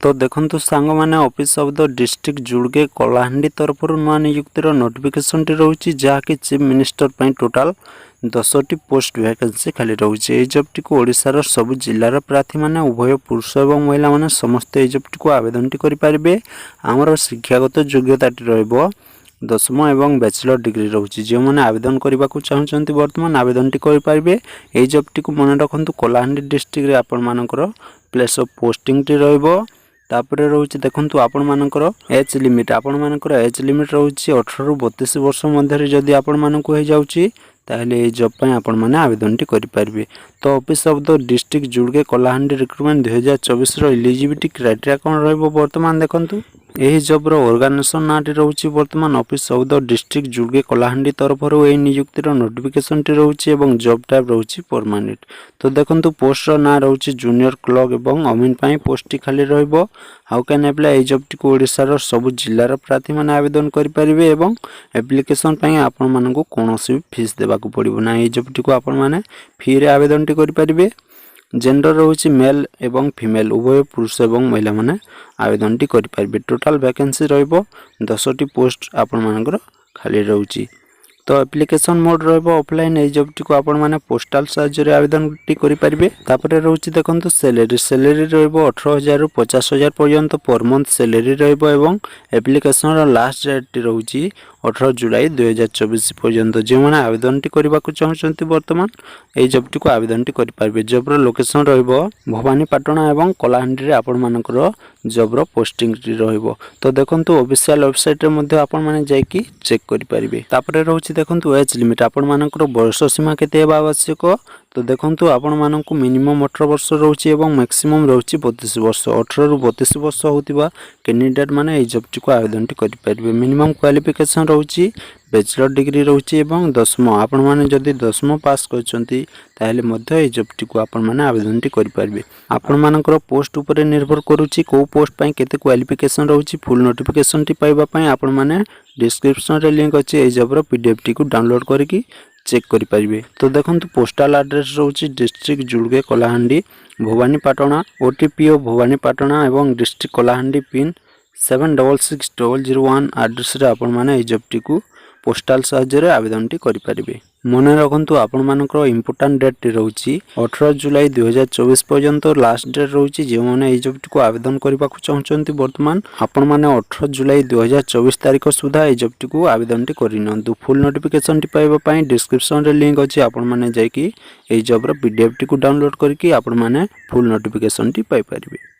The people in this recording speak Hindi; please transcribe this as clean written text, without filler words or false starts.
तो देखंतु सांग माने office of the district judge Kalahandi तरफ नुआ नियुक्तिर नोटिफिकेशन टी रहउची जहाँकि चीफ मिनिस्टर पई टोटाल 10टी पोस्ट वैकेंसी खाली रहउची। ए जॉब टी को ओडिसा रो सब जिल्लार प्रार्थी माने उभय पुरुष एवं महिला माने समस्त ए जॉब टी को आवेदन टी करि पारिबे। हमर शिक्षागत योग्यता टी रहइबो 10मा एवं बैचलर डिग्री रहउची। जे माने आवेदन करबा को चाहउचंती वर्तमान आवेदन टी करि पारिबे। ए जॉब टी को मने रखंतु कलाहांडी डिस्ट्रिक्ट रे आपण मानकर प्लेस ऑफ पोस्टिंग टी रहइबो। तापरे रहउची देखंतु आपण मानकर एज लिमिट आपण मानकर एज लिमिट रहउची 18 रु 32 वर्ष मध्ये जदी आपण मानको हे जाउची ताहले ए जॉब पय आपण माने आवेदन टी करि पारिबे। तो office of the district judge Kalahandi recruitment 2024 रो एलिजिबिलिटी क्राइटेरिया कोन रहइबो वर्तमान देखंतु। एही जॉब रो ऑर्गेनाइजेशन नाटी रहउची वर्तमान office of the district judge Kalahandi तरफ रो ए नियुक्ति रो नोटिफिकेशन टी रहउची एवं जॉब टाइप रहउची परमानेंट। तो देखंतु पोस्ट रो ना रहउची जूनियर क्लर्क एवं अमीन पय पोस्ट टी खाली रहइबो। हाउ कैन अप्लाई ए जॉब टी को ओडिसा रो सब जिल्लार प्रार्थी माने आवेदन करि परिबे एवं एप्लिकेशन पय आपण मानकु कोनोसी फीस देबा को पड़िबो ना। ए जॉब टी को आपण माने फ्री रे आवेदन टी करि परिबे। जेंडर रहउची मेल एवं फीमेल उभय पुरुष एवं महिला माने आवेदन टी करि परिबे। टोटल वैकेंसी रहइबो 10टी पोस्ट आपण मानकर खाली रहउची। तो एप्लिकेशन मोड रहइबो ऑफलाइन। ए जॉब टी को आपण माने पोस्टल साहाय्य रे आवेदन टी करि परिबे। तापरे रहउची देखंतु सैलरी रहइबो 18000 रु 50000 पर्यंत पर मंथ सैलरी रहइबो एवं एप्लिकेशन रो लास्ट डेट टी रहउची 18 जुलाई 2024 पर्यंत। जे माने आवेदन टी करबा को चाहउचंती वर्तमान ए जॉब टी को आवेदन टी करि पारबे। जॉब रो लोकेशन रहइबो भवानीपाटना एवं कलाहांडी रे आपण मानकर जॉब रो पोस्टिंग टी रहइबो। तो देखंतु ऑफिशियल वेबसाइट रे मध्ये आपण माने जाई कि चेक करि पारिबे। तापरे रहउची देखंतु एज लिमिट आपण मानकर बयस सीमा केते हेबा आवश्यक। तो देखंतु आपण मानकु मिनिमम 18 वर्ष रहउची एवं मैक्सिमम रहउची 32 वर्ष। 18 रु 32 वर्ष होतिबा कैंडिडेट माने ए जॉब टी को आवेदन टी करि पारिबे। मिनिमम क्वालिफिकेशन रहउची बैचलर डिग्री रहउची एवं 10मा आपण माने जदी 10मा पास करचंती ताहेले मध्ये ए जॉब टी को आपण माने आवेदन टी करि पारिबे। आपण मानकर पोस्ट ऊपर निर्भर करूची को पोस्ट पय केते क्वालिफिकेशन रहउची। फुल नोटिफिकेशन टी पाइबा पय आपण माने डिस्क्रिप्शन रे लिंक अछि ए जॉब रो पीडीएफ टी को डाउनलोड करके चेक करि पारिबे। तो देखंतु पोस्टल एड्रेस रहउची डिस्ट्रिक्ट जुड़गे कलाहांडी भवानीपाटना ओटीपीओ भवानीपाटना एवं डिस्ट्रिक्ट कलाहांडी पिन 766001 एड्रेस रे आपण माने ए जॉब टी को पोस्टल साहाय्य रे आवेदन टी करि पारिबे। मने रखंतु आपण मानकर इंपोर्टेंट डेट टी रहउची 18 जुलाई 2024 पर्यंत लास्ट डेट रहउची। जे माने ए जॉब टी को आवेदन करबा को चाहउचंती वर्तमान आपण माने 18 जुलाई 2024 तारिख सुधा ए जॉब टी को आवेदन टी करिनंतु। फुल नोटिफिकेशन टी पाइबा पय डिस्क्रिप्शन रे लिंक अछि आपण माने जाई कि ए जॉब रो पीडीएफ टी को डाउनलोड करके आपण माने फुल नोटिफिकेशन टी पाइ परिबे।